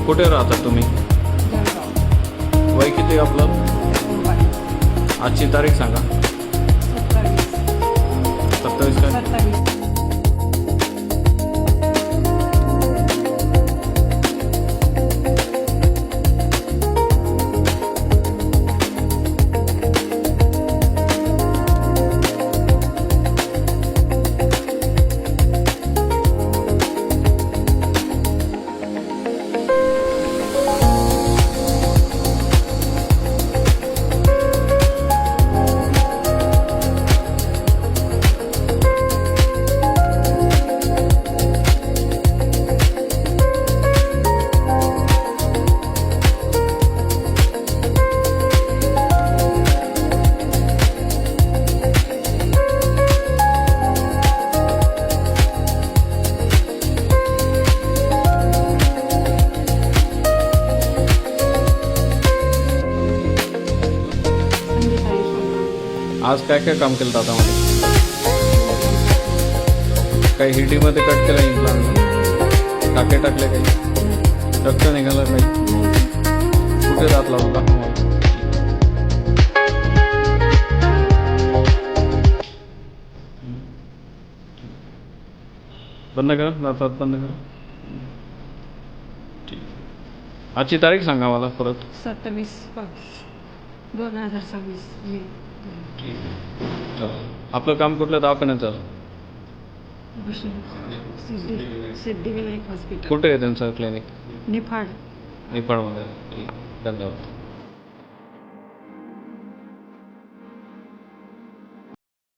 कुठे राहता तुम्ही? जळगाव. वय किती आपलं? 29. आजची तारीख सांगा. 27 काय? 27. आज काय काय काम केलं दातामध्ये? काही हिरडीमध्ये कट केलं इम्प्लांट, टाके टाकले, काही रक्त निघालं, काही कुठे दात लावला? बंद करा, दातात बंद करा. ठीक. आजची तारीख सांगा मला परत. 27/5/2026 मे. आपलं काम कुठलं दवाखान्यात झालं? सिद्धिविनायक हॉस्पिटल. कुठे आहे त्यांचं क्लिनिक? निफाड. निफाडमध्ये. ठीक, धन्यवाद.